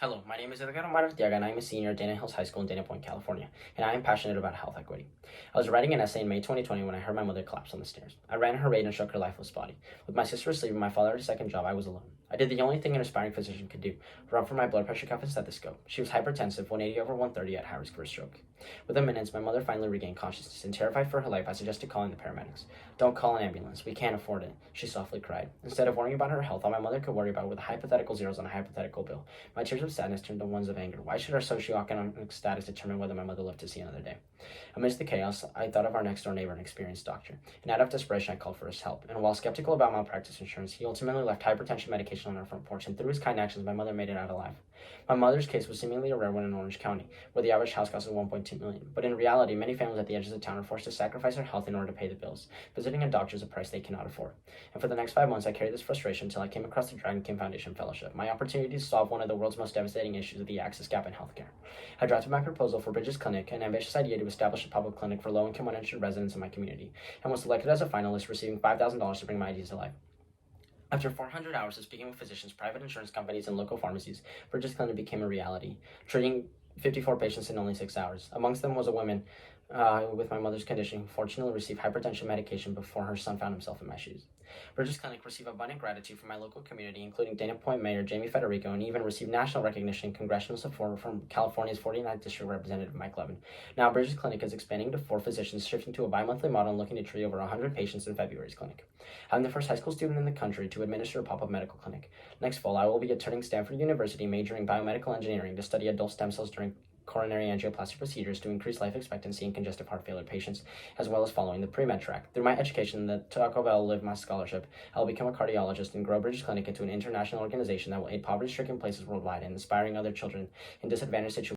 Hello, my name is Edgar Arteaga, and I'm a senior at Dana Hills High School in Dana Point, California, and I am passionate about health equity. I was writing an essay in May 2020 when I heard my mother collapse on the stairs. I ran her aid and shook her lifeless body. With my sister asleep and my father at a second job, I was alone. I did the only thing an aspiring physician could do, run for my blood pressure cuff and stethoscope. She was hypertensive, 180 over 130 at high risk for a stroke. Within minutes, my mother finally regained consciousness, and terrified for her life, I suggested calling the paramedics. Don't call an ambulance. We can't afford it, she softly cried. Instead of worrying about her health, all my mother could worry about were the hypothetical zeros on a hypothetical bill. My tears of sadness turned to ones of anger. Why should our socioeconomic status determine whether my mother lived to see another day? Amidst the chaos, I thought of our next door neighbor, an experienced doctor. And out of desperation, I called for his help. And while skeptical about malpractice insurance, he ultimately left hypertension medication on our front porch. And through his kind actions, my mother made it out alive. My mother's case was seemingly a rare one in Orange County, where the average house cost is $1.2 million. But in reality, many families at the edges of town are forced to sacrifice their health in order to pay the bills. Visiting a doctor is a price they cannot afford. And for the next 5 months, I carried this frustration until I came across the Dragon King Foundation Fellowship, my opportunity to solve one of the world's most devastating issues of the access gap in healthcare. I drafted my proposal for Bridges Clinic, an ambitious idea to establish a public clinic for low-income uninsured residents in my community, and was selected as a finalist, receiving $5,000 to bring my ideas to life. After 400 hours of speaking with physicians, private insurance companies, and local pharmacies, Bridges Clinic became a reality, treating 54 patients in only 6 hours. Amongst them was a woman with my mother's condition who fortunately received hypertension medication before her son found himself in my shoes. Bridges Clinic received abundant gratitude from my local community, including Dana Point Mayor Jamie Federico, and even received national recognition and congressional support from California's 49th District Representative Mike Levin. Now, Bridges Clinic is expanding to 4 physicians, shifting to a bi-monthly model and looking to treat over 100 patients in February's clinic. I'm the first high school student in the country to administer a pop-up medical clinic. Next fall, I will be attending Stanford University, majoring in biomedical engineering to study adult stem cells during coronary angioplasty procedures to increase life expectancy in congestive heart failure patients, as well as following the pre-med track. Through my education and the Taco Bell Live My Scholarship, I will become a cardiologist and grow Bridges Clinic into an international organization that will aid poverty-stricken places worldwide and inspiring other children in disadvantaged situations